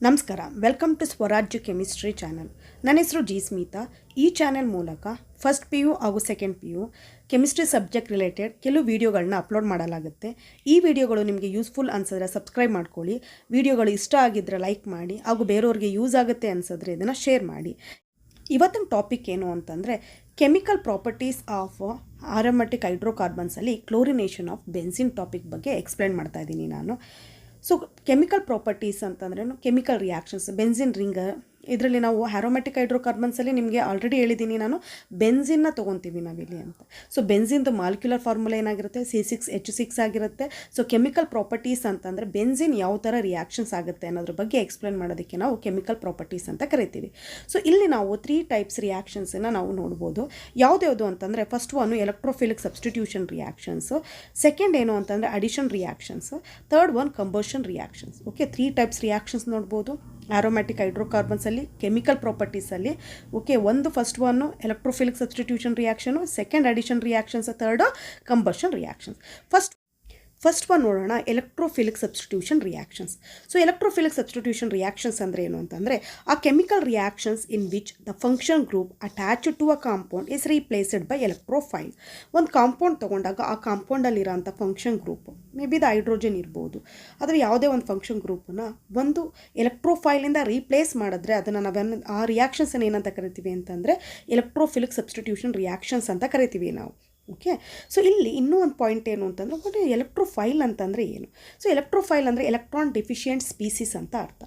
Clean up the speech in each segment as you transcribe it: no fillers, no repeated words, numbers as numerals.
ನಮಸ್ಕಾರ, welcome to ಸ್ವರಾಜ್ಯ chemistry channel. ನನ್ನ ಹೆಸರು ಜಿ ಸ್ಮಿತಾ. ಈ ಚಾನೆಲ್ ಮೂಲಕ ಫಸ್ಟ್ ಪಿ ಯು ಹಾಗೂ second P U chemistry subject related ಕೆಲವು ವೀಡಿಯೋಗಳನ್ನ ಅಪ್ಲೋಡ್ ಮಾಡಲಾಗುತ್ತೆ. ಈ ವಿಡಿಯೋಗಳು ನಿಮಗೆ ಯೂಸ್ಫುಲ್ ಅನಿಸಿದ್ರೆ ಸಬ್ಸ್ಕ್ರೈಬ್ ಮಾಡ್ಕೊಳ್ಳಿ. ವಿಡಿಯೋಗಳು ಇಷ್ಟ ಆಗಿದ್ದರೆ ಲೈಕ್ ಮಾಡಿ, ಹಾಗೂ ಬೇರೆಯವ್ರಿಗೆ ಯೂಸ್ ಆಗುತ್ತೆ ಅನಿಸಿದ್ರೆ ಇದನ್ನು ಶೇರ್ ಮಾಡಿ. ಇವತ್ತಿನ ಟಾಪಿಕ್ ಏನು ಅಂತಂದರೆ ಕೆಮಿಕಲ್ ಪ್ರಾಪರ್ಟೀಸ್ ಆಫ್ ಆರೋಮ್ಯಾಟಿಕ್ ಹೈಡ್ರೋಕಾರ್ಬನ್ಸಲ್ಲಿ ಕ್ಲೋರಿನೇಷನ್ ಆಫ್ ಬೆನ್ಸಿನ್ ಟಾಪಿಕ್ ಬಗ್ಗೆ ಎಕ್ಸ್ಪ್ಲೇನ್ ಮಾಡ್ತಾ ಇದ್ದೀನಿ ನಾನು. ಸೊ ಕೆಮಿಕಲ್ ಪ್ರಾಪರ್ಟೀಸ್ ಅಂತಂದ್ರೇನು, ಕೆಮಿಕಲ್ ರಿಯಾಕ್ಷನ್ಸ್, ಬೆನ್ಸಿನ್ ರಿಂಗ್, ಇದರಲ್ಲಿ ನಾವು ಆರೋಮ್ಯಾಟಿಕ್ ಹೈಡ್ರೋಕಾರ್ಬನ್ಸಲ್ಲಿ ನಿಮಗೆ ಆಲ್ರೆಡಿ ಹೇಳಿದ್ದೀನಿ ನಾನು, ಬೆನ್ಸಿನ್ನ ತೊಗೊತೀವಿ ನಾವಿಲ್ಲಿ ಅಂತ. ಸೊ ಬೆನ್ಸಿನ್ದು ಮಾಲಿಕ್ಯುಲರ್ ಫಾರ್ಮುಲಾ ಏನಾಗಿರುತ್ತೆ, C6H6 ಆಗಿರುತ್ತೆ. ಸೊ ಕೆಮಿಕಲ್ ಪ್ರಾಪರ್ಟೀಸ್ ಅಂತಂದರೆ ಬೆನ್ಸಿನ್ ಯಾವ ಥರ ರಿಯಾಕ್ಷನ್ಸ್ ಆಗುತ್ತೆ ಅನ್ನೋದ್ರ ಬಗ್ಗೆ ಎಕ್ಸ್ಪ್ಲೇನ್ ಮಾಡೋದಕ್ಕೆ ನಾವು ಕೆಮಿಕಲ್ ಪ್ರಾಪರ್ಟೀಸ್ ಅಂತ ಕರಿತೀವಿ. ಸೊ ಇಲ್ಲಿ ನಾವು 3 ಟೈಪ್ಸ್ ರಿಯಾಕ್ಷನ್ಸನ್ನು ನಾವು ನೋಡ್ಬೋದು. ಯಾವುದ್ಯಾವುದು ಅಂತಂದರೆ first one electrophilic substitution reactions, second ಏನು ಅಂತಂದರೆ addition reactions, third one combustion reactions. Okay, 3 types reactions ನೋಡ್ಬೋದು ಆರೋಮ್ಯಾಟಿಕ್ ಹೈಡ್ರೋಕಾರ್ಬನ್ಸಲ್ಲಿ ಕೆಮಿಕಲ್ ಪ್ರಾಪರ್ಟೀಸಲ್ಲಿ. ಓಕೆ, ಒಂದು first one electrophilic substitution reaction, second addition reactions, third combustion reactions. First one ನೋಡೋಣ, electrophilic substitution reactions. So electrophilic substitution reactions ಅಂದರೆ ಏನು ಅಂತಂದರೆ ಆ chemical reactions in which the function group attach to a compound is replaced by electrophile. ಒಂದು compound ತೊಗೊಂಡಾಗ ಆ ಕಾಂಪೌಂಡಲ್ಲಿರೋಂಥ function group may be the hydrogen ಇರ್ಬೋದು, ಆದರೆ ಯಾವುದೇ ಒಂದು ಫಂಕ್ಷನ್ ಗ್ರೂಪನ್ನು ಒಂದು ಎಲೆಕ್ಟ್ರೋಫೈಲಿಂದ ರೀಪ್ಲೇಸ್ ಮಾಡಿದ್ರೆ ಅದನ್ನು ನಾವೇನು ಆ ರಿಯಾಕ್ಷನ್ಸನ್ನು ಏನಂತ ಕರಿತೀವಿ ಅಂತಂದರೆ ಎಲೆಕ್ಟ್ರೋಫಿಲಿಕ್ ಸಬ್ಸ್ಟಿಟ್ಯೂಷನ್ ರಿಯಾಕ್ಷನ್ಸ್ ಅಂತ ಕರಿತೀವಿ ನಾವು. ಓಕೆ, ಸೊ ಇಲ್ಲಿ ಇನ್ನೂ ಒಂದು ಪಾಯಿಂಟ್ ಏನು ಅಂತಂದರೆ ಎಲೆಕ್ಟ್ರೋಫೈಲ್ ಅಂತಂದರೆ ಏನು. ಸೊ ಎಲೆಕ್ಟ್ರೋಫೈಲ್ ಅಂದರೆ ಎಲೆಕ್ಟ್ರಾನ್ ಡಿಫಿಷಿಯೆಂಟ್ ಸ್ಪೀಸೀಸ್ ಅಂತ ಅರ್ಥ.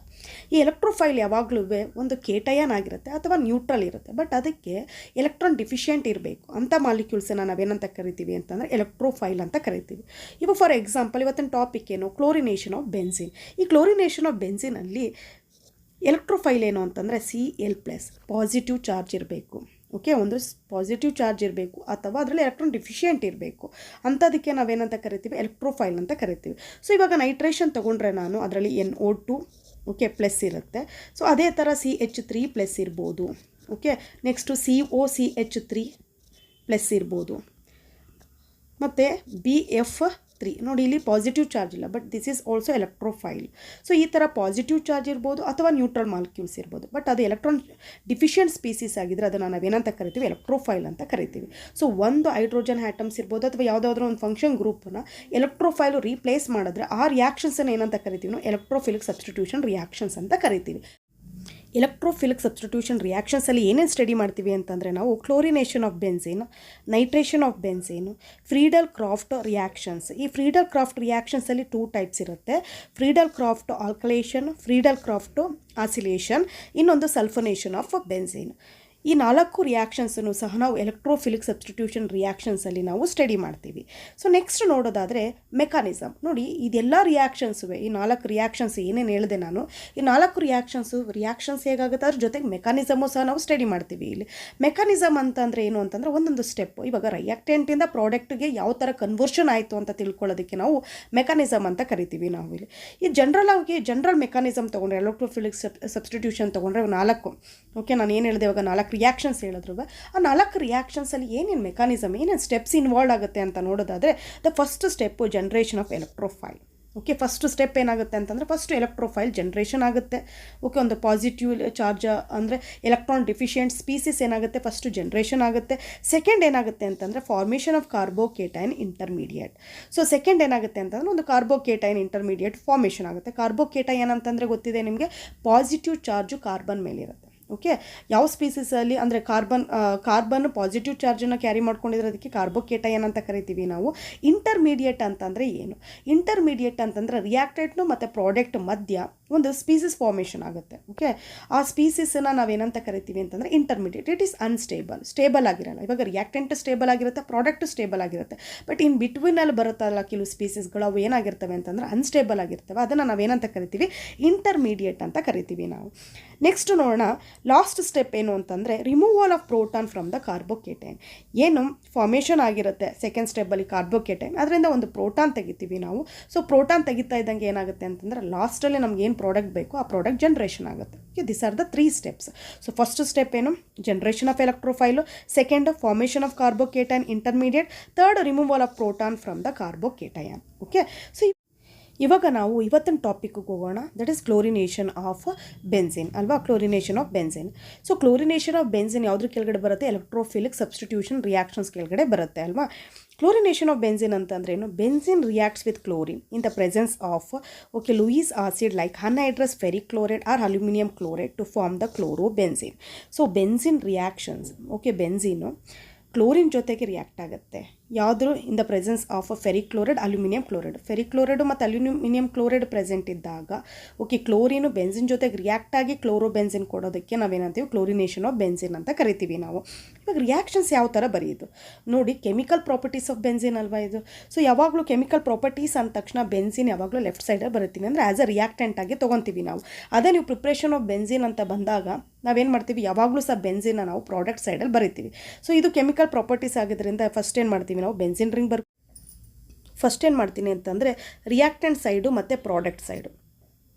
ಈ ಎಲೆಕ್ಟ್ರೋಫೈಲ್ ಯಾವಾಗಲೂ ಒಂದು ಕೇಟಯನ್ ಆಗಿರುತ್ತೆ ಅಥವಾ ನ್ಯೂಟ್ರಲ್ ಇರುತ್ತೆ, ಬಟ್ ಅದಕ್ಕೆ ಎಲೆಕ್ಟ್ರಾನ್ ಡಿಫಿಷಿಯೆಂಟ್ ಇರಬೇಕು ಅಂತ ಮಾಲಿಕ್ಯೂಲ್ಸನ್ನು ನಾವೇನಂತ ಕರಿತೀವಿ ಅಂತಂದರೆ ಎಲೆಕ್ಟ್ರೋಫೈಲ್ ಅಂತ ಕರಿತೀವಿ. ಇವಾಗ ಫಾರ್ ಎಕ್ಸಾಂಪಲ್ ಇವತ್ತಿನ ಟಾಪಿಕ್ ಏನು, ಕ್ಲೋರಿನೇಷನ್ ಆಫ್ ಬೆನ್ಸಿನ್. ಈ ಕ್ಲೋರಿನೇಷನ್ ಆಫ್ ಬೆನ್ಸಿನಲ್ಲಿ ಎಲೆಕ್ಟ್ರೋಫೈಲ್ ಏನು ಅಂತಂದರೆ Cl+ ಪಾಸಿಟಿವ್ ಚಾರ್ಜ್ ಇರಬೇಕು. ಓಕೆ, ಒಂದು ಪಾಸಿಟಿವ್ ಚಾರ್ಜ್ ಇರಬೇಕು ಅಥವಾ ಅದರಲ್ಲಿ ಎಲೆಕ್ಟ್ರಾನ್ ಡಿಫಿಷಿಯೆಂಟ್ ಇರಬೇಕು ಅಂಥದಕ್ಕೆ ನಾವೇನಂತ ಕರಿತೀವಿ, ಎಲೆಕ್ಟ್ರೋಫೈಲ್ ಅಂತ ಕರಿತೀವಿ. ಸೊ ಇವಾಗ ನೈಟ್ರೇಷನ್ ತೊಗೊಂಡ್ರೆ ನಾನು ಅದರಲ್ಲಿ NO2 ಓಕೆ ಪ್ಲಸ್ ಇರುತ್ತೆ. ಸೊ ಅದೇ ಥರ CH3+ ಇರ್ಬೋದು. ಓಕೆ, ನೆಕ್ಸ್ಟು COCH3+ ಇರ್ಬೋದು, ಮತ್ತು BF3 ನೋಡಿ, ಇಲ್ಲಿ ಪಾಸಿಟಿವ್ ಚಾರ್ಜ್ ಇಲ್ಲ, but this is also electrophile. So ಈ ಥರ ಪಾಸಿಟಿವ್ ಚಾರ್ಜ್ ಇರ್ಬೋದು ಅಥವಾ ನ್ಯೂಟ್ರಲ್ ಮಾಲಿಕ್ಯೂಲ್ಸ್ ಇರ್ಬೋದು, ಬಟ್ ಅದು ಎಲೆಕ್ಟ್ರಾನ್ ಡಿಫಿಷಿಯೆಂಟ್ ಸ್ಪೀಸೀಸ್ ಆಗಿದ್ದರೆ ಅದನ್ನು ನಾವೇನಂತ ಕರಿತೀವಿ, ಎಲೆಕ್ಟ್ರೋಫೈಲ್ ಅಂತ ಕರಿತೀವಿ. ಸೊ ಒಂದು ಹೈಡ್ರೋಜನ್ ಆಟಮ್ಸ್ ಇರ್ಬೋದು ಅಥವಾ ಯಾವುದಾದ್ರೂ ಒಂದು ಫಂಕ್ಷನ್ ಗ್ರೂಪನ್ನು ಎಲೆಕ್ಟ್ರೋಫೈಲು ರೀಪ್ಲೇಸ್ ಮಾಡಿದ್ರೆ ಆ ರಿಯಾಕ್ಷನ್ಸನ್ನು ಏನಂತ ಕರಿತೀವಿ ನಾವು, ಎಲೆಕ್ಟ್ರೋಫಿಲಿಕ್ ಸಬ್ಸ್ಟಿಟ್ಯೂಷನ್ ರಿಯಾಕ್ಷನ್ಸ್ ಅಂತ ಕರಿತೀವಿ. ಎಲೆಕ್ಟ್ರೋಫಿಲಿಕ್ ಸಬ್ಸ್ಟಿಟ್ಯೂಷನ್ ರಿಯಾಕ್ಷನ್ಸಲ್ಲಿ ಏನೇನು ಸ್ಟಡಿ ಮಾಡ್ತೀವಿ ಅಂತಂದರೆ ನಾವು chlorination of benzene, nitration of benzene, Friedel Crafts reactions. ಈ ಫ್ರೀಡಲ್ ಕ್ರಾಫ್ಟ್ ರಿಯಾಕ್ಷನ್ಸಲ್ಲಿ 2 ಟೈಪ್ಸ್ ಇರುತ್ತೆ, Friedel Crafts alkylation, Friedel Crafts acylation, ಇನ್ನೊಂದು ಸಲ್ಫನೇಷನ್ ಆಫ್ ಬೆನ್ಸಿನ್. ಈ 4 ರಿಯಾಕ್ಷನ್ಸನ್ನು ಸಹ ನಾವು ಎಲೆಕ್ಟ್ರೋಫಿಲಿಕ್ ಸಬ್ಸ್ಟಿಟ್ಯೂಷನ್ ರಿಯಾಕ್ಷನ್ಸಲ್ಲಿ ನಾವು ಸ್ಟಡಿ ಮಾಡ್ತೀವಿ. ಸೊ ನೆಕ್ಸ್ಟ್ ನೋಡೋದಾದರೆ ಮೆಕಾನಿಸಮ್. ನೋಡಿ, ಇದೆಲ್ಲ ರಿಯಾಕ್ಷನ್ಸುವೆ, ಈ 4 ರಿಯಾಕ್ಷನ್ಸ್ ಏನೇನು ಹೇಳಿದೆ ನಾನು, ಈ 4 ರಿಯಾಕ್ಷನ್ಸ್ ಹೇಗಾಗುತ್ತೆ ಅದ್ರ ಜೊತೆಗೆ ಮೆಕಾನಿಸಮು ಸಹ ನಾವು ಸ್ಟಡಿ ಮಾಡ್ತೀವಿ. ಇಲ್ಲಿ ಮೆಕಾನಿಸಮ್ ಅಂತಂದರೆ ಏನು ಅಂತಂದರೆ ಒಂದೊಂದು ಸ್ಟೆಪ್. ಇವಾಗ ರಿಯಾಕ್ಟೆಂಟಿಂದ ಪ್ರಾಡಕ್ಟ್ಗೆ ಯಾವ ಥರ ಕನ್ವರ್ಷನ್ ಆಯಿತು ಅಂತ ತಿಳ್ಕೊಳ್ಳೋದಕ್ಕೆ ನಾವು ಮೆಕಾನಿಸಮ್ ಅಂತ ಕರಿತೀವಿ ನಾವು ಇಲ್ಲಿ. ಈ ಜನರಲ್ ಮೆಕಾನಿಸಮ್ ತೊಗೊಂಡ್ರೆ ಎಲೆಕ್ಟ್ರೋಫಿಲಿಕ್ ಸಬ್ಸ್ಟಿಟ್ಯೂಷನ್ ತೊಗೊಂಡ್ರೆ 4. ಓಕೆ, ನಾನು ಏನು ಹೇಳಿದೆ ಇವಾಗ 4 ರಿಯಾಕ್ಷನ್ಸ್ ಹೇಳಿದ್ರು. ಆ 4 ರಿಯಾಕ್ಷನ್ಸಲ್ಲಿ ಏನೇನು ಮೆಕಾನಿಸಮ್, ಏನೇನು ಸ್ಟೆಪ್ಸ್ ಇನ್ವಾಲ್ವ್ ಆಗುತ್ತೆ ಅಂತ ನೋಡೋದಾದರೆ the first step generation of electrophile. Okay, first step ಏನಾಗುತ್ತೆ ಅಂತಂದರೆ ಫಸ್ಟ್ ಎಲೆಕ್ಟ್ರೋಫೈಲ್ ಜನ್ರೇಷನ್ ಆಗುತ್ತೆ. ಓಕೆ, ಒಂದು ಪಾಸಿಟಿವ್ ಚಾರ್ಜ್ ಅಂದರೆ ಎಲೆಕ್ಟ್ರಾನ್ ಡಿಫಿಷಿಯೆಂಟ್ ಸ್ಪೀಸೀಸ್ ಏನಾಗುತ್ತೆ, ಫಸ್ಟ್ ಜನ್ರೇಷನ್ ಆಗುತ್ತೆ. ಸೆಕೆಂಡ್ ಏನಾಗುತ್ತೆ ಅಂತಂದರೆ formation of carbocation intermediate. So second ಏನಾಗುತ್ತೆ ಅಂತಂದರೆ ಒಂದು ಕಾರ್ಬೋಕೇಟೈನ್ ಇಂಟರ್ಮೀಡಿಯೇಟ್ ಫಾರ್ಮೇಷನ್ ಆಗುತ್ತೆ. ಕಾರ್ಬೋಕೇಟೈನ್ ಅಂತಂದರೆ ಗೊತ್ತಿದೆ ನಿಮಗೆ, ಪಾಸಿಟಿವ್ ಚಾರ್ಜು ಕಾರ್ಬನ್ ಮೇಲಿರುತ್ತೆ. ಓಕೆ, ಯಾವ ಸ್ಪೀಸೀಸಲ್ಲಿ ಅಂದರೆ ಕಾರ್ಬನ್ ಪಾಸಿಟಿವ್ ಚಾರ್ಜನ್ನು ಕ್ಯಾರಿ ಮಾಡ್ಕೊಂಡಿದ್ರೆ ಅದಕ್ಕೆ ಕಾರ್ಬೋಕೇಟೈನ್ ಅಂತ ಕರಿತೀವಿ ನಾವು. ಇಂಟರ್ಮೀಡಿಯೇಟ್ ಅಂತಂದರೆ ಏನು, ಇಂಟರ್ಮೀಡಿಯೇಟ್ ಅಂತಂದರೆ ರಿಯಾಕ್ಟೆಂಟ್ನು ಮತ್ತು ಪ್ರಾಡಕ್ಟ್ ಮಧ್ಯ ಒಂದು ಸ್ಪೀಸೀಸ್ ಫಾರ್ಮೇಷನ್ ಆಗುತ್ತೆ. ಓಕೆ, ಆ ಸ್ಪೀಸೀಸನ್ನು ನಾವೇನಂತ ಕರಿತೀವಿ ಅಂತಂದರೆ ಇಂಟರ್ಮೀಡಿಯೇಟ್. ಇಟ್ ಈಸ್ ಸ್ಟೇಬಲ್ ಆಗಿರಲ್ಲ. ಇವಾಗ ರಿಯಾಕ್ಟೆಂಟ್ ಸ್ಟೇಬಲ್ ಆಗಿರುತ್ತೆ, ಪ್ರಾಡಕ್ಟ್ ಸ್ಟೇಬಲ್ ಆಗಿರುತ್ತೆ, ಬಟ್ ಇನ್ ಬಿಟ್ವೀನಲ್ಲಿ ಬರುತ್ತಲ್ಲ ಕೆಲವು ಸ್ಪೀಸೀಸ್ಗಳು, ಅವು ಏನಾಗಿರ್ತವೆ ಅಂತಂದರೆ ಅನ್ಸ್ಟೇಬಲ್ ಆಗಿರ್ತವೆ. ಅದನ್ನು ನಾವೇನಂತ ಕರಿತೀವಿ, ಇಂಟರ್ಮೀಡಿಯೇಟ್ ಅಂತ ಕರಿತೀವಿ ನಾವು. ನೆಕ್ಸ್ಟ್ ನೋಡೋಣ, ಲಾಸ್ಟ್ ಸ್ಟೆಪ್ ಏನು ಅಂತಂದರೆ removal of proton from the carbocation. ಏನು ಫಾರ್ಮೇಷನ್ ಆಗಿರುತ್ತೆ ಸೆಕೆಂಡ್ ಸ್ಟೆಪ್ಪಲ್ಲಿ ಕಾರ್ಬೋಕೇಟೈನ್, ಅದರಿಂದ ಒಂದು ಪ್ರೋಟಾನ್ ತೆಗಿತೀವಿ ನಾವು. ಸೊ ಪ್ರೋಟಾನ್ ತೆಗಿತಾ ಇದ್ದಂಗೆ ಏನಾಗುತ್ತೆ ಅಂತಂದರೆ ಲಾಸ್ಟಲ್ಲಿ ನಮ್ಗೆ ಏನು ಪ್ರಾಡಕ್ಟ್ ಬೇಕು ಆ ಪ್ರಾಡಕ್ಟ್ ಜನ್ರೇಷನ್ ಆಗುತ್ತೆ. Okay, this are the 3 steps. So first step ಏನು, generation of electrophile, second formation of carbocation intermediate, third removal of proton from the carbocation. Okay, so ಇವಾಗ ನಾವು ಇವತ್ತಿನ ಟಾಪಿಕ್ಗೆ ಹೋಗೋಣ. That is chlorination of benzene ಅಲ್ವಾ, chlorination of benzene. So chlorination of benzene ಯಾವುದ್ರ ಕೆಳಗಡೆ ಬರುತ್ತೆ? ಎಲೆಕ್ಟ್ರೋಫಿಲಿಕ್ ಸಬ್ಸ್ಟಿಟ್ಯೂಷನ್ ರಿಯಾಕ್ಷನ್ಸ್ ಕೆಳಗಡೆ ಬರುತ್ತೆ ಅಲ್ವಾ. ಕ್ಲೋರಿನೇಷನ್ ಆಫ್ ಬೆನ್ಸಿನ್ ಅಂತಂದ್ರೆ ಏನು? Benzene reacts with chlorine in the presence of Lewis acid like anhydrous ferric chloride or aluminium chloride to form the chlorobenzene. So benzene reactions benzene chlorine ಜೊತೆಗೆ react ಆಗುತ್ತೆ. ಯಾವುದ್ರು in the presence of ferric chloride, aluminium chloride. Ferric chloride ಮತ್ತು aluminium chloride present ಇದ್ದಾಗ chlorine benzene ಜೊತೆಗೆ react ಆಗಿ chlorobenzene ಕೊಡೋದಕ್ಕೆ ನಾವೇನಂತೀವಿ? Chlorination of benzene ಅಂತ ಕರಿತೀವಿ ನಾವು. ಇವಾಗ ರಿಯಾಕ್ಷನ್ಸ್ ಯಾವ ಥರ ಬರೆಯೋದು ನೋಡಿ. ಕೆಮಿಕಲ್ ಪ್ರಾಪರ್ಟೀಸ್ ಆಫ್ ಬೆನ್ಸಿನ್ ಅಲ್ವಾ ಇದು. ಸೊ ಯಾವಾಗಲೂ ಕೆಮಿಕಲ್ ಪ್ರಾಪರ್ಟೀಸ್ ಅಂದ ತಕ್ಷಣ ಬೆನ್ಸಿನ್ ಯಾವಾಗಲೂ ಲೆಫ್ಟ್ ಸೈಡಲ್ಲಿ ಬರುತ್ತೀವಿ, ಅಂದರೆ ಆ್ಯಸ್ ಅ ರಿಯಾಕ್ಟೆಂಟ್ ಆಗಿ ತೊಗೊತೀವಿ ನಾವು. ಅದೇ ನೀವು ಪ್ರಿಪ್ರೇಷನ್ ಆಫ್ ಬೆನ್ಸಿನ್ ಅಂತ ಬಂದಾಗ ನಾವೇನು ಮಾಡ್ತೀವಿ? ಯಾವಾಗಲೂ ಸಹ ಬೆನ್ಸಿನ್ನ ನಾವು ಪ್ರಾಡಕ್ಟ್ ಸೈಡಲ್ಲಿ ಬರಿತೀವಿ. ಸೊ ಇದು ಕೆಮಿಕಲ್ ಪ್ರಾಪರ್ಟೀಸ್ ಆಗಿದ್ದರಿಂದ ಫಸ್ಟ್ ಏನು ಮಾಡ್ತೀವಿ ನಾವು? ಬೆನ್ಸಿನ್ ರಿಂಗ್ ಫಸ್ಟ್ ಏನು ಮಾಡ್ತೀನಿ ಅಂತಂದರೆ ರಿಯಾಕ್ಟೆಂಟ್ ಸೈಡು ಮತ್ತು ಪ್ರಾಡಕ್ಟ್ ಸೈಡು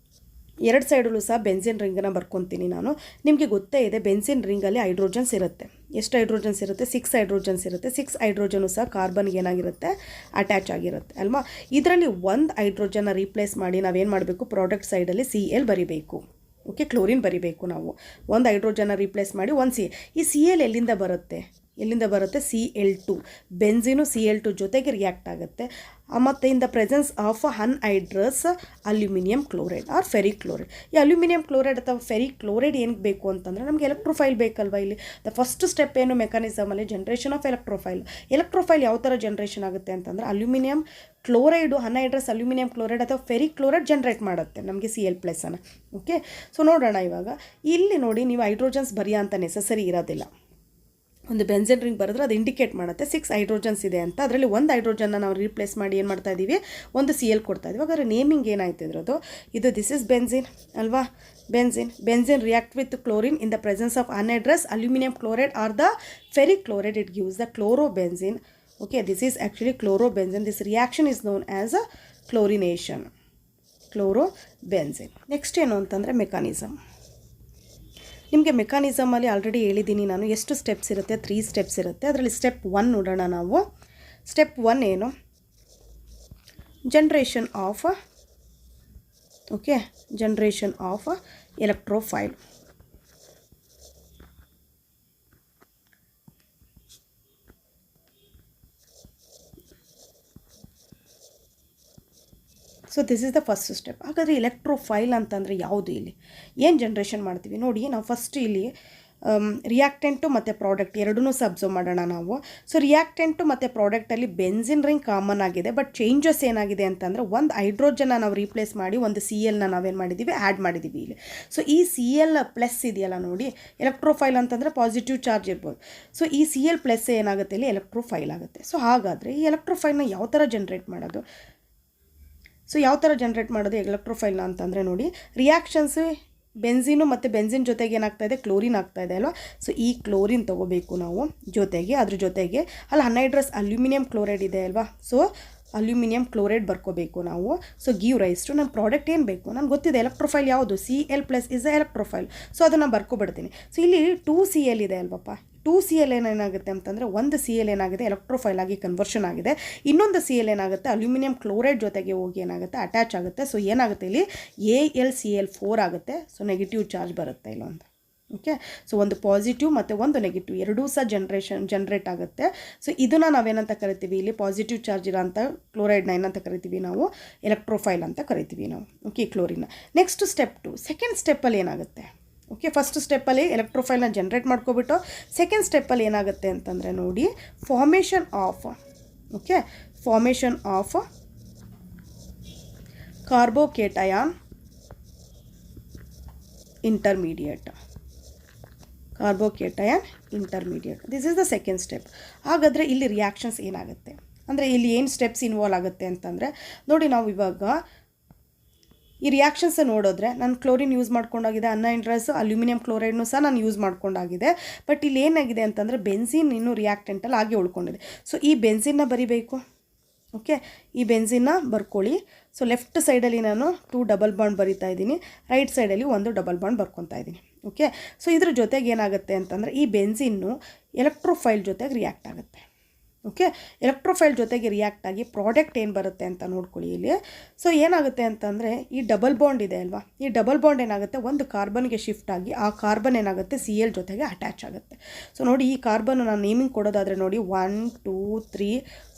ಎರಡು ಸೈಡಲ್ಲೂ ಸಹ ಬೆನ್ಸಿನ್ ರಿಂಗನ್ನು ಬರ್ಕೊತೀನಿ ನಾನು. ನಿಮಗೆ ಗೊತ್ತೇ ಇದೆ ಬೆನ್ಸಿನ್ ರಿಂಗಲ್ಲಿ ಹೈಡ್ರೋಜನ್ಸ್ ಇರುತ್ತೆ. ಎಷ್ಟು ಹೈಡ್ರೋಜನ್ಸ್ ಇರುತ್ತೆ? 6 ಹೈಡ್ರೋಜನ್ಸ್ ಇರುತ್ತೆ. 6 ಹೈಡ್ರೋಜನು ಸಹ ಕಾರ್ಬನ್ಗೆ ಏನಾಗಿರುತ್ತೆ? ಅಟ್ಯಾಚ್ ಆಗಿರುತ್ತೆ ಅಲ್ವಾ. ಇದರಲ್ಲಿ ಒಂದು ಹೈಡ್ರೋಜನ್ನ ರೀಪ್ಲೇಸ್ ಮಾಡಿ ನಾವೇನು ಮಾಡಬೇಕು? ಪ್ರಾಡಕ್ಟ್ ಸೈಡಲ್ಲಿ Cl ಬರಿಬೇಕು. ಕ್ಲೋರಿನ್ ಬರಿಬೇಕು ನಾವು. ಒಂದು ಹೈಡ್ರೋಜನ್ನ ರೀಪ್ಲೇಸ್ ಮಾಡಿ ಒಂದು ಈ Cl ಎಲ್ಲಿಂದ ಬರುತ್ತೆ? Cl2. ಬೆನ್ಸಿನು Cl2 ಜೊತೆಗೆ ರಿಯಾಕ್ಟ್ ಆಗುತ್ತೆ. ಮತ್ತು in the presence of anhydrous aluminium chloride or ferric chloride. ಈ ಅಲ್ಯೂಮಿನಿಯಂ ಕ್ಲೋರೈಡ್ ಅಥವಾ ಫೆರಿಕ್ ಕ್ಲೋರೈಡ್ ಏನಕ್ಕೆ ಬೇಕು ಅಂತಂದರೆ ನಮಗೆ ಎಲೆಕ್ಟ್ರೋಫೈಲ್ ಬೇಕಲ್ವಾ. ಇಲ್ಲಿ ದ ಫಸ್ಟ್ ಸ್ಟೆಪ್ ಏನು? ಮೆಕಾನಿಸಮಲ್ಲಿ ಜನ್ರೇಷನ್ ಆಫ್ ಎಲೆಕ್ಟ್ರೋಫೈಲ್ ಯಾವ ಥರ ಜನ್ರೇಷನ್ ಆಗುತ್ತೆ ಅಂತಂದರೆ aluminium chloride anhydrous aluminium chloride ಅಥವಾ ಫೆರಿಕ್ ಕ್ಲೋರೈಡ್ ಜನ್ರೇಟ್ ಮಾಡುತ್ತೆ ನಮಗೆ Cl+. ಸೊ ನೋಡೋಣ ಇವಾಗ. ಇಲ್ಲಿ ನೋಡಿ, ನೀವು ಹೈಡ್ರೋಜನ್ಸ್ ಬರೆಯೋ ಅಂತ ನೆಸಸರಿ ಇರೋದಿಲ್ಲ. ಒಂದು ಬೆನ್ಸಿನ್ ರಿಂಗ್ ಬರೆದ್ರೆ ಅದು ಇಂಡಿಕೇಟ್ ಮಾಡುತ್ತೆ 6 ಹೈಡ್ರೋಜನ್ಸ್ ಇದೆ ಅಂತ. ಅದರಲ್ಲಿ ಒಂದು ಹೈಡ್ರೋಜನ್ನ ನಾವು ರೀಪ್ಲೇಸ್ ಮಾಡಿ ಏನು ಮಾಡ್ತಾ ಇದ್ದೀವಿ? ಒಂದು Cl ಕೊಡ್ತಾ ಇದ್ದೀವಿ. ಹಾಗಾದ್ರೆ ನೇಮಿಂಗ್ ಏನಾಯ್ತು ಇದ್ರದ್ದು? ಇದು ದಿಸ್ ಇಸ್ ಬೆನ್ಸಿನ್ ಅಲ್ವಾ. Benzene react with chlorine in the presence of anhydrous aluminium chloride or the ferric chloride. It gives the chlorobenzene. This is actually chlorobenzene. This reaction is known as a chlorination. Chlorobenzene. Next ಏನು ಅಂತಂದರೆ mechanism. ನಿಮಗೆ ಮೆಕಾನಿಸಮಲ್ಲಿ already ಹೇಳಿದ್ದೀನಿ ನಾನು. ಎಷ್ಟು steps ಇರುತ್ತೆ? 3 steps ಇರುತ್ತೆ. ಅದರಲ್ಲಿ step 1 ನೋಡೋಣ ನಾವು. ಸ್ಟೆಪ್ 1 ಏನು? Generation of electrophile. So this is the first step. ಹಾಗಾದರೆ ಎಲೆಕ್ಟ್ರೋಫೈಲ್ ಅಂತಂದರೆ ಯಾವುದು? ಇಲ್ಲಿ ಏನು ಜನ್ರೇಷನ್ ಮಾಡ್ತೀವಿ ನೋಡಿ. ನಾವು ಫಸ್ಟ್ ಇಲ್ಲಿ ರಿಯಾಕ್ಟೆಂಟು ಮತ್ತು ಪ್ರಾಡಕ್ಟ್ ಎರಡನ್ನೂ ಅಬ್ಸರ್ವ್ ಮಾಡೋಣ ನಾವು. ಸೊ ರಿಯಾಕ್ಟೆಂಟು ಮತ್ತು ಪ್ರಾಡಕ್ಟಲ್ಲಿ ಬೆನ್ಸಿನ್ ರಿಂಗ್ ಕಾಮನ್ ಆಗಿದೆ. ಬಟ್ ಚೇಂಜಸ್ ಏನಾಗಿದೆ ಅಂತಂದರೆ ಒಂದು ಹೈಡ್ರೋಜನ್ನ ನಾವು ರೀಪ್ಲೇಸ್ ಮಾಡಿ ಒಂದು Clನ ನಾವೇನು ಮಾಡಿದ್ದೀವಿ? ಆ್ಯಡ್ ಮಾಡಿದ್ದೀವಿ ಇಲ್ಲಿ. ಸೊ ಈ Cl+ ಇದೆಯಲ್ಲ ನೋಡಿ, ಎಲೆಕ್ಟ್ರೋಫೈಲ್ ಅಂತಂದರೆ ಪಾಸಿಟಿವ್ ಚಾರ್ಜ್ ಇರ್ಬೋದು. ಸೊ ಈ Cl+ ಏನಾಗುತ್ತೆ? ಇಲ್ಲಿ ಎಲೆಕ್ಟ್ರೋಫೈಲ್ ಆಗುತ್ತೆ. ಸೊ ಹಾಗಾದರೆ ಈ ಎಲೆಕ್ಟ್ರೋಫೈಲ್ನ ಯಾವ ಥರ ಜನ್ರೇಟ್ ಮಾಡೋದು? ಎಲೆಕ್ಟ್ರೋಫೈಲ್ನ ಅಂತಂದರೆ ನೋಡಿ, ರಿಯಾಕ್ಷನ್ಸ್ ಬೆನ್ಸಿನು ಮತ್ತು ಬೆನ್ಸಿನ್ ಜೊತೆಗೆ ಏನಾಗ್ತಾ ಇದೆ? ಕ್ಲೋರಿನ್ ಆಗ್ತಾ ಇದೆ ಅಲ್ವಾ. ಸೊ ಈ ಕ್ಲೋರಿನ್ ತೊಗೋಬೇಕು ನಾವು ಜೊತೆಗೆ. ಅದ್ರ ಜೊತೆಗೆ ಅಲ್ಲಿ ಅನ್ಹೈಡ್ರಸ್ ಅಲ್ಯೂಮಿನಿಯಂ ಕ್ಲೋರೈಡ್ ಇದೆ ಅಲ್ವಾ. ಸೊ ಅಲ್ಯೂಮಿನಿಯಂ ಕ್ಲೋರೈಡ್ ಬರ್ಕೋಬೇಕು ನಾವು. ಸೊ ಗಿವ್ ರೈಸ್ ಟು ನನ್ನ ಪ್ರಾಡಕ್ಟ್ ಏನು ಬೇಕು? ನನಗೆ ಗೊತ್ತಿದೆ ಎಲೆಕ್ಟ್ರೋಫೈಲ್ ಯಾವುದು? Cl+ is a electrophile. So ಅದನ್ನು ಬರ್ಕೊಬಿಡ್ತೀನಿ. ಸೊ ಇಲ್ಲಿ 2 Cl ಇದೆ ಅಲ್ವಪ್ಪ. 2 Cl ಏನಾಗುತ್ತೆ ಅಂತಂದರೆ ಒಂದು Cl ಏನಾಗಿದೆ? ಎಲೆಕ್ಟ್ರೋಫೈಲ್ ಆಗಿ ಕನ್ವರ್ಷನ್ ಆಗಿದೆ. ಇನ್ನೊಂದು Cl ಏನಾಗುತ್ತೆ? ಅಲ್ಯೂಮಿನಿಯಂ ಕ್ಲೋರೈಡ್ ಜೊತೆಗೆ ಹೋಗಿ ಏನಾಗುತ್ತೆ? ಅಟ್ಯಾಚ್ ಆಗುತ್ತೆ. ಸೊ ಏನಾಗುತ್ತೆ ಇಲ್ಲಿ? AlCl4 ಆಗುತ್ತೆ. ಸೊ ನೆಗೆಟಿವ್ ಚಾರ್ಜ್ ಬರುತ್ತೆ ಇಲ್ಲೊಂದು. ಸೊ ಒಂದು ಪಾಸಿಟಿವ್ ಮತ್ತು ಒಂದು ನೆಗೆಟಿವ್ ಎರಡೂ ಸಹ ಜನ್ರೇಟ್ ಆಗುತ್ತೆ. ಸೊ ಇದನ್ನು ನಾವೇನಂತ ಕರಿತೀವಿ? ಇಲ್ಲಿ ಪಾಸಿಟಿವ್ ಚಾರ್ಜ್ ಇರೋಂಥ ಕ್ಲೋರೈಡ್ನ ಏನಂತ ಕರಿತೀವಿ ನಾವು? ಎಲೆಕ್ಟ್ರೋಫೈಲ್ ಅಂತ ಕರಿತೀವಿ ನಾವು. ಕ್ಲೋರಿನ್. Next step 2. ಸೆಕೆಂಡ್ ಸ್ಟೆಪ್ಪಲ್ಲಿ ಏನಾಗುತ್ತೆ? ಫಸ್ಟ್ ಸ್ಟೆಪ್ಪಲ್ಲಿ ಎಲೆಕ್ಟ್ರೋಫೈಲ್ನ ಜನ್ರೇಟ್ ಮಾಡ್ಕೊಬಿಟ್ಟು ಸೆಕೆಂಡ್ ಸ್ಟೆಪ್ಪಲ್ಲಿ ಏನಾಗುತ್ತೆ ಅಂತಂದರೆ ನೋಡಿ, formation of carbocation intermediate. This is the second step. ಹಾಗಾದರೆ ಇಲ್ಲಿ ರಿಯಾಕ್ಷನ್ಸ್ ಏನಾಗುತ್ತೆ ಅಂದರೆ ಇಲ್ಲಿ ಏನು ಸ್ಟೆಪ್ಸ್ ಇನ್ವಾಲ್ವ್ ಆಗುತ್ತೆ ಅಂತಂದರೆ ನೋಡಿ, ನಾವು ಇವಾಗ ಈ ರಿಯಾಕ್ಷನ್ಸ್ ನೋಡಿದ್ರೆ ನಾನು ಕ್ಲೋರಿನ್ ಯೂಸ್ ಮಾಡ್ಕೊಂಡಾಗಿದೆ, ಅನ್ಹೈಡ್ರಸ್ ಅಲ್ಯೂಮಿನಿಯಂ ಕ್ಲೋರೈಡ್ನು ಸಹ ನಾನು ಯೂಸ್ ಮಾಡ್ಕೊಂಡಾಗಿದೆ. ಬಟ್ ಇಲ್ಲಿ ಏನಾಗಿದೆ ಅಂತಂದರೆ ಬೆನ್ಸಿನ್ ಇನ್ನೂ ರಿಯಾಕ್ಟೆಂಟಲ್ಲಿ ಆಗಿ ಉಳ್ಕೊಂಡಿದೆ. ಸೊ ಈ ಬೆನ್ಸಿನ್ನ ಬರಿಬೇಕು. ಈ ಬೆನ್ಸಿನ್ನ ಬರ್ಕೊಳ್ಳಿ. ಸೊ ಲೆಫ್ಟ್ ಸೈಡಲ್ಲಿ ನಾನು 2 ಡಬಲ್ ಬಾಂಡ್ ಬರಿತಾ ಇದ್ದೀನಿ, ರೈಟ್ ಸೈಡಲ್ಲಿ 1 ಡಬಲ್ ಬಾಂಡ್ ಬರ್ಕೊತಾ ಇದ್ದೀನಿ. ಸೊ ಇದ್ರ ಜೊತೆಗೆ ಏನಾಗುತ್ತೆ ಅಂತಂದರೆ ಈ ಬೆನ್ಸಿನ್ನು ಎಲೆಕ್ಟ್ರೋಫೈಲ್ ಜೊತೆಗೆ ರಿಯಾಕ್ಟ್ ಆಗುತ್ತೆ. ಓಕೆ, ಎಲೆಕ್ಟ್ರೋಫೈಲ್ ಜೊತೆಗೆ ರಿಯಾಕ್ಟ್ ಆಗಿ ಪ್ರಾಡಕ್ಟ್ ಏನು ಬರುತ್ತೆ ಅಂತ ನೋಡ್ಕೊಳ್ಳಿ ಇಲ್ಲಿ. ಸೊ ಏನಾಗುತ್ತೆ ಅಂತಂದರೆ ಈ ಡಬಲ್ ಬಾಂಡ್ ಇದೆ ಅಲ್ವಾ, ಈ ಡಬಲ್ ಬಾಂಡ್ ಏನಾಗುತ್ತೆ ಒಂದು ಕಾರ್ಬನ್ಗೆ ಶಿಫ್ಟ್ ಆಗಿ ಆ ಕಾರ್ಬನ್ ಏನಾಗುತ್ತೆ Cl ಜೊತೆಗೆ ಅಟ್ಯಾಚ್ ಆಗುತ್ತೆ. ಸೊ ನೋಡಿ ಈ ಕಾರ್ಬನ್ ನಾನು ನೇಮಿಂಗ್ ಕೊಡೋದಾದರೆ ನೋಡಿ 1 2 3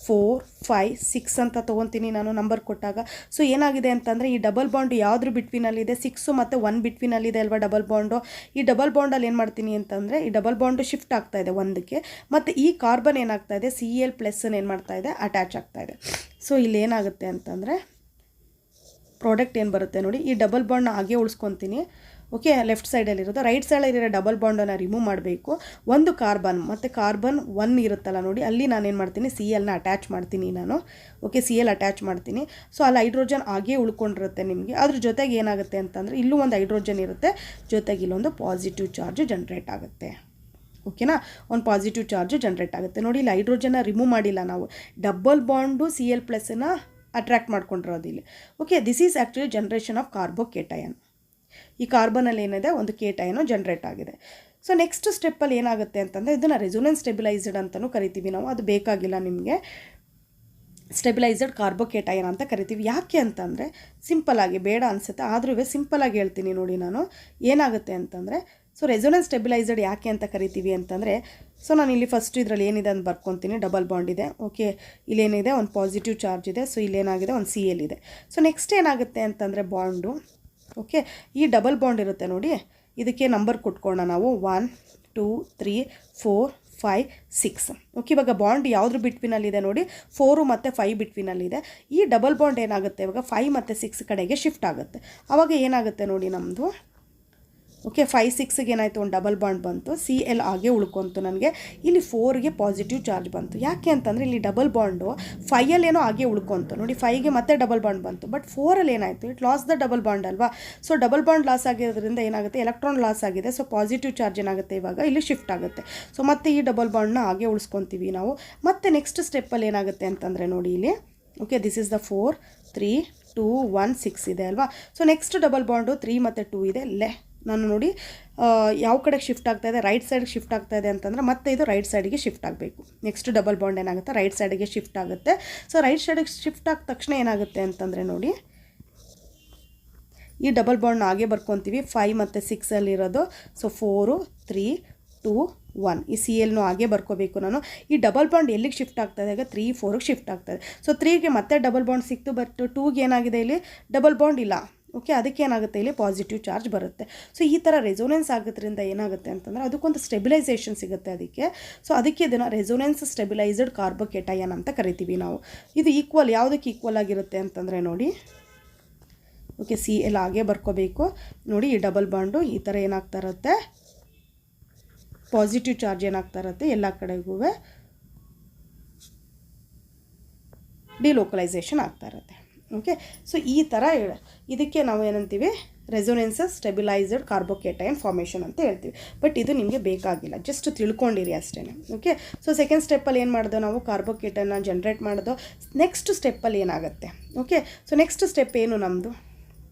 4 5 6 ಅಂತ ತೊಗೊತೀನಿ ನಾನು ನಂಬರ್ ಕೊಟ್ಟಾಗ. ಸೊ ಏನಾಗಿದೆ ಅಂತಂದರೆ ಈ ಡಬಲ್ ಬಾಂಡ್ ಯಾವುದ್ರ ಬಿಟ್ವೀನಲ್ಲಿದೆ 6 ಮತ್ತು 1 ಬಿಟ್ವೀನಲ್ಲಿದೆ ಅಲ್ವಾ ಡಬಲ್ ಬಾಂಡು. ಈ ಡಬಲ್ ಬಾಂಡಲ್ಲಿ ಏನು ಮಾಡ್ತೀನಿ ಅಂತಂದರೆ ಈ ಡಬಲ್ ಬಾಂಡು ಶಿಫ್ಟ್ ಆಗ್ತಾ ಇದೆ ಒಂದಕ್ಕೆ, ಮತ್ತು ಈ ಕಾರ್ಬನ್ ಏನಾಗ್ತಾ ಇದೆ Cl ಪ್ಲಸ್ ಏನು ಮಾಡ್ತಾ ಇದೆ ಅಟ್ಯಾಚ್ ಆಗ್ತಾ ಇದೆ. ಸೊ ಇಲ್ಲಿ ಏನಾಗುತ್ತೆ ಅಂತಂದರೆ ಪ್ರಾಡಕ್ಟ್ ಏನು ಬರುತ್ತೆ ನೋಡಿ, ಈ ಡಬಲ್ ಬಾಂಡ್ನ ಹಾಗೆ ಉಳಿಸ್ಕೊತೀನಿ. ಓಕೆ, ಲೆಫ್ಟ್ ಸೈಡಲ್ಲಿರೋದು ರೈಟ್ ಸೈಡಲ್ಲಿರೋ ಡಬಲ್ ಬಾಂಡನ್ನು ರಿಮೂವ್ ಮಾಡಬೇಕು. ಒಂದು ಕಾರ್ಬನ್ ಮತ್ತು ಕಾರ್ಬನ್ 1 ಇರುತ್ತಲ್ಲ ನೋಡಿ, ಅಲ್ಲಿ ನಾನೇನು ಮಾಡ್ತೀನಿ Clನ ಅಟ್ಯಾಚ್ ಮಾಡ್ತೀನಿ ನಾನು. ಓಕೆ, Cl ಅಟ್ಯಾಚ್ ಮಾಡ್ತೀನಿ. ಸೊ ಅಲ್ಲಿ ಹೈಡ್ರೋಜನ್ ಹಾಗೆ ಉಳ್ಕೊಂಡಿರುತ್ತೆ ನಿಮಗೆ. ಅದ್ರ ಜೊತೆಗೆ ಏನಾಗುತ್ತೆ ಅಂತಂದರೆ ಇಲ್ಲೂ ಒಂದು ಹೈಡ್ರೋಜನ್ ಇರುತ್ತೆ, ಜೊತೆಗೆ ಇಲ್ಲೊಂದು ಪಾಸಿಟಿವ್ ಚಾರ್ಜ್ ಜನ್ರೇಟ್ ಆಗುತ್ತೆ. ಓಕೆನಾ, ಒಂದು ಪಾಸಿಟಿವ್ ಚಾರ್ಜ್ ಜನ್ರೇಟ್ ಆಗುತ್ತೆ. ನೋಡಿ ಇಲ್ಲಿ ಹೈಡ್ರೋಜನ್ನ ರಿಮೂವ್ ಮಾಡಿಲ್ಲ ನಾವು, ಡಬಲ್ ಬಾಂಡು Cl ಪ್ಲಸ್ನ ಅಟ್ರ್ಯಾಕ್ಟ್ ಮಾಡ್ಕೊಂಡಿರೋದು ಇಲ್ಲಿ. Okay, this is actually generation of carbocation. ಈ ಕಾರ್ಬನಲ್ಲಿ ಏನಿದೆ ಒಂದು ಕೇಟಯನು ಜನ್ರೇಟ್ ಆಗಿದೆ. ಸೊ ನೆಕ್ಸ್ಟ್ ಸ್ಟೆಪ್ಪಲ್ಲಿ ಏನಾಗುತ್ತೆ ಅಂತಂದರೆ ಇದನ್ನು ರೆಸೊನೆನ್ಸ್ ಸ್ಟೆಬಿಲೈಸ್ಡ್ ಅಂತಲೂ ಕರಿತೀವಿ ನಾವು, ಅದು ಬೇಕಾಗಿಲ್ಲ ನಿಮಗೆ. ಸ್ಟೆಬಿಲೈಸ್ಡ್ ಕಾರ್ಬೋಕೇಟಯನ್ ಅಂತ ಕರಿತೀವಿ. ಯಾಕೆ ಅಂತಂದರೆ ಸಿಂಪಲ್ಲಾಗಿ ಬೇಡ ಅನಿಸುತ್ತೆ, ಆದ್ರೂ ಸಿಂಪಲ್ಲಾಗಿ ಹೇಳ್ತೀನಿ ನೋಡಿ ನಾನು. ಏನಾಗುತ್ತೆ ಅಂತಂದರೆ ಸೊ ರೆಸೊನೆನ್ಸ್ ಸ್ಟೆಬಿಲೈಸ್ಡ್ ಯಾಕೆ ಅಂತ ಕರಿತೀವಿ ಅಂತಂದರೆ, ಸೊ ನಾನು ಇಲ್ಲಿ ಫಸ್ಟ್ ಇದರಲ್ಲಿ ಏನಿದೆ ಅಂತ ಬರ್ಕೊತೀನಿ. ಡಬಲ್ ಬಾಂಡ್ ಇದೆ. ಓಕೆ, ಇಲ್ಲೇನಿದೆ ಒಂದು ಪಾಸಿಟಿವ್ ಚಾರ್ಜ್ ಇದೆ. ಸೊ ಇಲ್ಲೇನಾಗಿದೆ ಒಂದು Cl ಇದೆ. ಸೊ ನೆಕ್ಸ್ಟ್ ಏನಾಗುತ್ತೆ ಅಂತಂದರೆ ಬಾಂಡು, ಓಕೆ, ಈ ಡಬಲ್ ಬಾಂಡ್ ಇರುತ್ತೆ ನೋಡಿ, ಇದಕ್ಕೆ ನಂಬರ್ ಕೊಟ್ಕೊಳ್ಳೋಣ ನಾವು 1 2 3 4 5 6. ಓಕೆ, ಇವಾಗ ಬಾಂಡ್ ಯಾವುದ್ರ ಬಿಟ್ವೀನಲ್ಲಿದೆ ನೋಡಿ, 4 ಮತ್ತು 5 ಬಿಟ್ವೀನಲ್ಲಿದೆ. ಈ ಡಬಲ್ ಬಾಂಡ್ ಏನಾಗುತ್ತೆ ಇವಾಗ 5 ಮತ್ತು 6 ಕಡೆಗೆ ಶಿಫ್ಟ್ ಆಗುತ್ತೆ. ಆವಾಗ ಏನಾಗುತ್ತೆ ನೋಡಿ ನಮ್ಮದು, ಓಕೆ 5 6ಗೆ ಏನಾಯಿತು ಒಂದು ಡಬಲ್ ಬಾಂಡ್ ಬಂತು, Cl ಹಾಗೆ ಉಳ್ಕೊಂತು ನನಗೆ. ಇಲ್ಲಿ 4ಗೆ ಪಾಸಿಟಿವ್ ಚಾರ್ಜ್ ಬಂತು. ಯಾಕೆ ಅಂತಂದರೆ ಇಲ್ಲಿ ಡಬಲ್ ಬಾಂಡು 5ಅಲ್ಲಿ ಏನೋ ಹಾಗೆ ಉಳ್ಕೊಂತು ನೋಡಿ, 5ಗೆ ಮತ್ತೆ ಡಬಲ್ ಬಾಂಡ್ ಬಂತು. ಬಟ್ 4ಅಲ್ಲಿ ಏನಾಯಿತು, it loss the double bond ಅಲ್ವಾ. ಸೊ ಡಬಲ್ ಬಾಂಡ್ ಲಾಸ್ ಆಗಿರೋದ್ರಿಂದ ಏನಾಗುತ್ತೆ, ಎಲೆಕ್ಟ್ರಾನ್ ಲಾಸ್ ಆಗಿದೆ. ಸೊ ಪಾಸಿಟಿವ್ ಚಾರ್ಜ್ ಏನಾಗುತ್ತೆ ಇವಾಗ ಇಲ್ಲಿ ಶಿಫ್ಟ್ ಆಗುತ್ತೆ. ಸೊ ಮತ್ತೆ ಈ ಡಬಲ್ ಬಾಂಡ್ನ ಹಾಗೆ ಉಳಿಸ್ಕೊತೀವಿ ನಾವು. ಮತ್ತೆ ನೆಕ್ಸ್ಟ್ ಸ್ಟೆಪ್ಪಲ್ಲಿ ಏನಾಗುತ್ತೆ ಅಂತಂದರೆ ನೋಡಿ ಇಲ್ಲಿ, ಓಕೆ ದಿಸ್ ಇಸ್ ದ 4 3 2 1 6 ಇದೆ ಅಲ್ವಾ. ಸೊ ನೆಕ್ಸ್ಟ್ ಡಬಲ್ ಬಾಂಡು 3 ಮತ್ತು 2 ಇದೆ. ನಾನು ನೋಡಿ ಯಾವ ಕಡೆಗೆ ಶಿಫ್ಟ್ ಆಗ್ತಾ ಇದೆ, ರೈಟ್ ಸೈಡ್ಗೆ ಶಿಫ್ಟ್ ಆಗ್ತಾ ಇದೆ ಅಂತಂದರೆ ಮತ್ತೆ ಇದು ರೈಟ್ ಸೈಡಿಗೆ ಶಿಫ್ಟ್ ಆಗಬೇಕು. ನೆಕ್ಸ್ಟ್ ಡಬಲ್ ಬಾಂಡ್ ಏನಾಗುತ್ತೆ ರೈಟ್ ಸೈಡಿಗೆ ಶಿಫ್ಟ್ ಆಗುತ್ತೆ. ಸೊ ರೈಟ್ ಸೈಡಿಗೆ ಶಿಫ್ಟ್ ಆದ ತಕ್ಷಣ ಏನಾಗುತ್ತೆ ಅಂತಂದರೆ ನೋಡಿ, ಈ ಡಬಲ್ ಬಾಂಡ್ನ ಹಾಗೆ ಬರ್ಕೊತೀವಿ 5 ಮತ್ತು 6ಅಲ್ಲಿರೋದು. ಸೊ 4 3 2 1 ಈ Clನೂ ಹಾಗೆ ಬರ್ಕೋಬೇಕು ನಾನು. ಈ ಡಬಲ್ ಬಾಂಡ್ ಎಲ್ಲಿಗೆ ಶಿಫ್ಟ್ ಆಗ್ತಾ ಇದೆ, ಈಗ 3 4ಗೆ ಶಿಫ್ಟ್ ಆಗ್ತಾಯಿದೆ. ಸೊ 3ಗೆ ಮತ್ತೆ ಡಬಲ್ ಬಾಂಡ್ ಸಿಕ್ತು, ಬಟ್ 2ಗೆ ಏನಾಗಿದೆ ಇಲ್ಲಿ ಡಬಲ್ ಬಾಂಡ್ ಇಲ್ಲ. ಓಕೆ, ಅದಕ್ಕೆ ಏನಾಗುತ್ತೆ ಇಲ್ಲಿ ಪಾಸಿಟಿವ್ ಚಾರ್ಜ್ ಬರುತ್ತೆ. ಸೊ ಈ ಥರ ರೆಸೊನೆನ್ಸ್ ಆಗೋದ್ರಿಂದ ಏನಾಗುತ್ತೆ ಅಂತಂದರೆ ಅದಕ್ಕೊಂದು ಸ್ಟೆಬಿಲೈಸೇಷನ್ ಸಿಗುತ್ತೆ ಅದಕ್ಕೆ. ಸೊ ಅದಕ್ಕೆ ಇದನ್ನು ರೆಸೊನೆನ್ಸ್ ಸ್ಟೆಬಿಲೈಸ್ಡ್ ಕಾರ್ಬೋಕೇಟಯನ್ ಅಂತ ಕರಿತೀವಿ ನಾವು. ಇದು ಈಕ್ವಲ್ ಯಾವುದಕ್ಕೆ ಈಕ್ವಲ್ ಆಗಿರುತ್ತೆ ಅಂತಂದರೆ ನೋಡಿ, ಓಕೆ Cl ಹಾಗೆ ಬರ್ಕೋಬೇಕು ನೋಡಿ. ಈ ಡಬಲ್ ಬಾಂಡು ಈ ಥರ ಏನಾಗ್ತಾ ಇರುತ್ತೆ, ಪಾಸಿಟಿವ್ ಚಾರ್ಜ್ ಏನಾಗ್ತಾ ಇರುತ್ತೆ ಎಲ್ಲ ಕಡೆಗೂ ಡಿಲೋಕಲೈಸೇಷನ್ ಆಗ್ತಾ ಇರುತ್ತೆ. ಓಕೆ, ಸೊ ಈ ಥರ ಇದಕ್ಕೆ ನಾವು ಏನಂತೀವಿ ರೆಸೊನೆನ್ಸ್ ಸ್ಟೆಬಿಲೈಸ್ಡ್ ಕಾರ್ಬೋಕೇಟಯನ್ ಫಾರ್ಮೇಷನ್ ಅಂತ ಹೇಳ್ತೀವಿ. ಬಟ್ ಇದು ನಿಮಗೆ ಬೇಕಾಗಿಲ್ಲ, ಜಸ್ಟ್ ತಿಳ್ಕೊಂಡಿರಿ ಅಷ್ಟೇ. ಓಕೆ, ಸೊ ಸೆಕೆಂಡ್ ಸ್ಟೆಪ್ಪಲ್ಲಿ ಏನು ಮಾಡಿದೋ ನಾವು ಕಾರ್ಬೋಕೇಟನ್ನ ಜನ್ರೇಟ್ ಮಾಡೋದು. ನೆಕ್ಸ್ಟ್ ಸ್ಟೆಪ್ಪಲ್ಲಿ ಏನಾಗುತ್ತೆ, ಓಕೆ ಸೊ ನೆಕ್ಸ್ಟ್ ಸ್ಟೆಪ್ ಏನು ನಮ್ಮದು,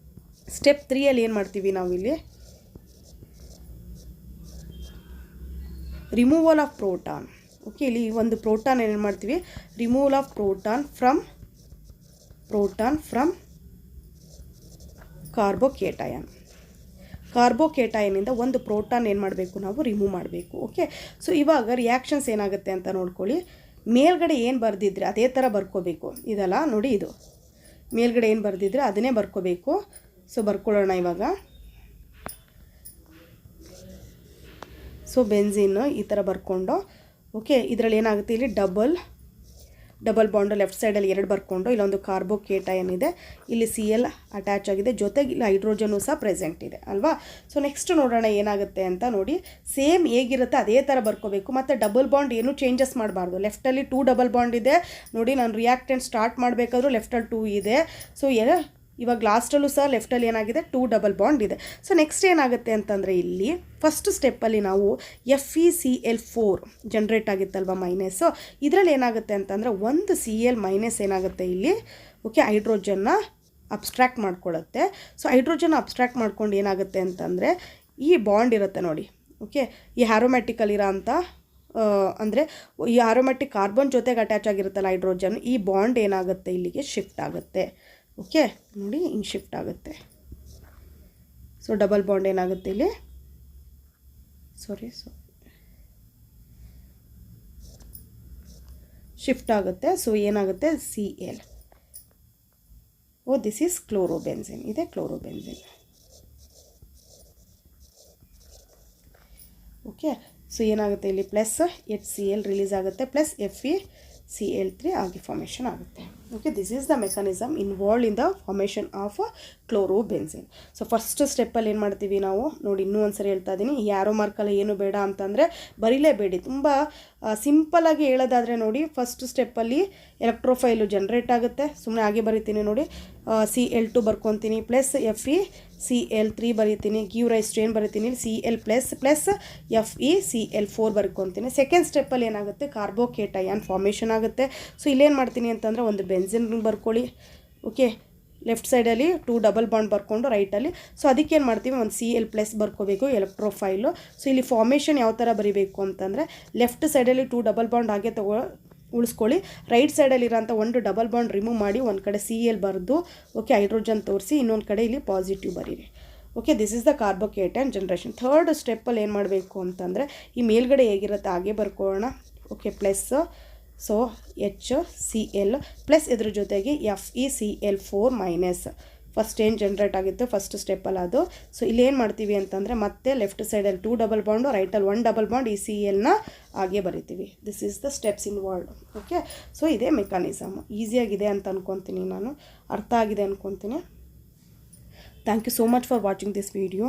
ಸ್ಟೆಪ್ 3ಅಲ್ಲಿ ಏನು ಮಾಡ್ತೀವಿ ನಾವು ಇಲ್ಲಿ, ರಿಮೂವಲ್ ಆಫ್ ಪ್ರೋಟಾನ್. ಓಕೆ, ಇಲ್ಲಿ ಒಂದು ಪ್ರೋಟಾನ್ ಏನು ಮಾಡ್ತೀವಿ, ರಿಮೂವಲ್ ಆಫ್ ಪ್ರೋಟಾನ್ ಫ್ರಮ್ ಕಾರ್ಬೋಕೇಟಯನ್. ಕಾರ್ಬೋಕೇಟಯನಿಂದ ಒಂದು ಪ್ರೋಟಾನ್ ಏನು ಮಾಡಬೇಕು ನಾವು ರಿಮೂವ್ ಮಾಡಬೇಕು. ಓಕೆ, ಸೊ ಇವಾಗ ರಿಯಾಕ್ಷನ್ಸ್ ಏನಾಗುತ್ತೆ ಅಂತ ನೋಡ್ಕೊಳ್ಳಿ. ಮೇಲ್ಗಡೆ ಏನು ಬರೆದಿದ್ರೆ ಅದೇ ಥರ ಬರ್ಕೋಬೇಕು. ಇದಲ್ಲ ನೋಡಿ, ಇದು ಮೇಲ್ಗಡೆ ಏನು ಬರೆದಿದ್ರೆ ಅದನ್ನೇ ಬರ್ಕೋಬೇಕು. ಸೊ ಬರ್ಕೊಳ್ಳೋಣ ಇವಾಗ. ಸೊ ಬೆನ್ಝಿನ್ ಈ ಥರ ಬರ್ಕೊಂಡು, ಓಕೆ ಇದರಲ್ಲಿ ಏನಾಗುತ್ತೆ ಇಲ್ಲಿ ಡಬಲ್ ಬಾಂಡು ಲೆಫ್ಟ್ ಸೈಡಲ್ಲಿ 2 ಬರ್ಕೊಂಡು ಇಲ್ಲೊಂದು ಕಾರ್ಬೋಕೇಟಯನ್ ಇದೆ, ಇಲ್ಲಿ Cl ಅಟ್ಯಾಚ್ ಆಗಿದೆ, ಜೊತೆಗೆ ಇಲ್ಲಿ ಹೈಡ್ರೋಜನು ಸಹ ಪ್ರೆಸೆಂಟ್ ಇದೆ ಅಲ್ವಾ. ಸೊ ನೆಕ್ಸ್ಟ್ ನೋಡೋಣ ಏನಾಗುತ್ತೆ ಅಂತ ನೋಡಿ. ಸೇಮ್ ಹೇಗಿರುತ್ತೆ ಅದೇ ಥರ ಬರ್ಕೋಬೇಕು. ಮತ್ತು ಡಬಲ್ ಬಾಂಡ್ ಏನೂ ಚೇಂಜಸ್ ಮಾಡಬಾರ್ದು. ಲೆಫ್ಟಲ್ಲಿ 2 ಡಬಲ್ ಬಾಂಡ್ ಇದೆ ನೋಡಿ, ನಾನು ರಿಯಾಕ್ಟೆಂಟ್ ಸ್ಟಾರ್ಟ್ ಮಾಡಬೇಕಾದ್ರೂ ಲೆಫ್ಟಲ್ಲಿ 2 ಇದೆ. ಸೊ ಇವಾಗ ಲಾಸ್ಟಲ್ಲೂ ಸಹ ಲೆಫ್ಟಲ್ಲಿ ಏನಾಗಿದೆ 2 ಡಬಲ್ ಬಾಂಡ್ ಇದೆ. ಸೊ ನೆಕ್ಸ್ಟ್ ಏನಾಗುತ್ತೆ ಅಂತಂದರೆ ಇಲ್ಲಿ ಫಸ್ಟ್ ಸ್ಟೆಪ್ಪಲ್ಲಿ ನಾವು FeCl4 ಜನ್ರೇಟ್ ಆಗಿತ್ತಲ್ವ ಮೈನಸ್ಸು, ಇದರಲ್ಲಿ ಏನಾಗುತ್ತೆ ಅಂತಂದರೆ ಒಂದು Cl ಮೈನಸ್ ಏನಾಗುತ್ತೆ ಇಲ್ಲಿ, ಓಕೆ ಹೈಡ್ರೋಜನ್ನ ಅಬ್ಸ್ಟ್ರಾಕ್ಟ್ ಮಾಡ್ಕೊಳ್ಳುತ್ತೆ. ಸೊ ಹೈಡ್ರೋಜನ್ ಅಬ್ಸ್ಟ್ರಾಕ್ಟ್ ಮಾಡ್ಕೊಂಡು ಏನಾಗುತ್ತೆ ಅಂತಂದರೆ ಈ ಬಾಂಡ್ ಇರುತ್ತೆ ನೋಡಿ, ಓಕೆ ಈ ಆ್ಯರೋಮ್ಯಾಟಿಕಲ್ ಇರೋ ಅಂಥ ಅಂದರೆ ಈ ಆರೋಮ್ಯಾಟಿಕ್ ಕಾರ್ಬನ್ ಜೊತೆಗೆ ಅಟ್ಯಾಚ್ ಆಗಿರುತ್ತಲ್ಲ ಹೈಡ್ರೋಜನ್, ಈ ಬಾಂಡ್ ಏನಾಗುತ್ತೆ ಇಲ್ಲಿಗೆ ಶಿಫ್ಟ್ ಆಗುತ್ತೆ. ಓಕೆ, ನೋಡಿ ಹಿಂಗೆ ಶಿಫ್ಟ್ ಆಗುತ್ತೆ. ಸೊ ಡಬಲ್ ಬಾಂಡ್ ಏನಾಗುತ್ತೆ ಇಲ್ಲಿ, ಶಿಫ್ಟ್ ಆಗುತ್ತೆ. ಸೊ ಏನಾಗುತ್ತೆ, Cl. ದಿಸ್ ಈಸ್ ಕ್ಲೋರೋಬೆನ್ಸಿನ್, ಇದೆ ಕ್ಲೋರೋಬೆನ್ಸಿನ್. ಓಕೆ, ಸೊ ಏನಾಗುತ್ತೆ ಇಲ್ಲಿ ಪ್ಲಸ್ HCl ರಿಲೀಸ್ ಆಗುತ್ತೆ, ಪ್ಲಸ್ FeCl3 ಆಗಿ ಫಾರ್ಮೇಷನ್ ಆಗುತ್ತೆ. Okay, this is the mechanism involve in the formation of chlorobenzene. So first ಸ್ಟೆಪ್ಪಲ್ಲಿ ಏನು ಮಾಡ್ತೀವಿ ನಾವು ನೋಡಿ, ಇನ್ನೂ ಒಂದ್ಸರಿ ಹೇಳ್ತಾ ಇದ್ದೀನಿ, ಈ ಆರೋ ಮಾರ್ಕಲ್ಲಿ ಏನು ಬೇಡ ಅಂತಂದರೆ ಬರೀಲೇಬೇಡಿ. ತುಂಬ ಸಿಂಪಲಾಗಿ ಹೇಳೋದಾದರೆ ನೋಡಿ, ಫಸ್ಟ್ ಸ್ಟೆಪ್ಪಲ್ಲಿ ಎಲೆಕ್ಟ್ರೋಫೈಲು ಜನ್ರೇಟ್ ಆಗುತ್ತೆ. ಸುಮ್ಮನೆ ಹಾಗೆ ಬರೀತೀನಿ ನೋಡಿ, Cl2 ಬರ್ಕೊತೀನಿ, ಪ್ಲಸ್ FeCl3 ಬರೀತೀನಿ, ಗಿವ್ ರೈಸ್ ಟು ಏನು ಬರೀತೀನಿ, Cl ಪ್ಲಸ್ FeCl4 ಬರ್ಕೊತೀನಿ. ಸೆಕೆಂಡ್ ಸ್ಟೆಪ್ಪಲ್ಲಿ ಏನಾಗುತ್ತೆ, ಕಾರ್ಬೋಕೇಟಯಾನ್ ಫಾರ್ಮೇಷನ್ ಆಗುತ್ತೆ. ಸೊ ಇಲ್ಲೇನು ಮಾಡ್ತೀನಿ ಅಂತಂದರೆ ಒಂದು ಬೆನ್ಸಿನ್ ಬರ್ಕೊಳ್ಳಿ. ಓಕೆ, ಲೆಫ್ಟ್ ಸೈಡಲ್ಲಿ 2 ಡಬಲ್ ಬಾಂಡ್ ಬರ್ಕೊಂಡು ರೈಟಲ್ಲಿ. ಸೊ ಅದಕ್ಕೇನು ಮಾಡ್ತೀವಿ, ಒಂದು Cl ಪ್ಲಸ್ ಬರ್ಕೋಬೇಕು ಎಲೆಕ್ಟ್ರೋಫೈಲು. ಸೊ ಇಲ್ಲಿ ಫಾರ್ಮೇಷನ್ ಯಾವ ಥರ ಬರೀಬೇಕು ಅಂತಂದರೆ, ಲೆಫ್ಟ್ ಸೈಡಲ್ಲಿ 2 ಡಬಲ್ ಬಾಂಡ್ ಹಾಗೆ ಉಳಿಸ್ಕೊಳ್ಳಿ, ರೈಟ್ ಸೈಡಲ್ಲಿರೋಂಥ ಒಂದು ಡಬಲ್ ಬಾಂಡ್ ರಿಮೂವ್ ಮಾಡಿ ಒಂದು ಕಡೆ Cl ಬರೆದು, ಓಕೆ, ಹೈಡ್ರೋಜನ್ ತೋರಿಸಿ, ಇನ್ನೊಂದು ಕಡೆ ಇಲ್ಲಿ ಪಾಸಿಟಿವ್ ಬರೀರಿ. Okay, this is the carbocation generation. Third ಸ್ಟೆಪ್ಪಲ್ಲಿ ಏನು ಮಾಡಬೇಕು ಅಂತಂದರೆ, ಈ ಮೇಲ್ಗಡೆ ಹೇಗಿರುತ್ತೆ ಹಾಗೆ ಬರ್ಕೊಳ್ಳೋಣ. Okay, plus so HCl plus ಇದ್ರ ಜೊತೆಗೆ FeCl4 ಮೈನಸ್ ಫಸ್ಟ್ ಏನು ಜನ್ರೇಟ್ ಆಗಿತ್ತು ಫಸ್ಟ್ ಸ್ಟೆಪ್ಪಲ್ಲಿ ಅದು. ಸೊ ಇಲ್ಲೇನು ಮಾಡ್ತೀವಿ ಅಂತಂದರೆ ಮತ್ತೆ ಲೆಫ್ಟ್ ಸೈಡಲ್ಲಿ 2 ಡಬಲ್ ಬಾಂಡು, ರೈಟಲ್ಲಿ 1 ಡಬಲ್ ಬಾಂಡ್, ಈ Clನ ಹಾಗೆ ಬರಿತೀವಿ. This is the steps involved. Okay, so ಇದೇ ಮೆಕಾನಿಸಮ್. ಈಸಿಯಾಗಿದೆ ಅಂತ ಅಂದ್ಕೊತೀನಿ, ನಾನು ಅರ್ಥ ಆಗಿದೆ ಅಂದ್ಕೊತೀನಿ. Thank you so much for watching this video.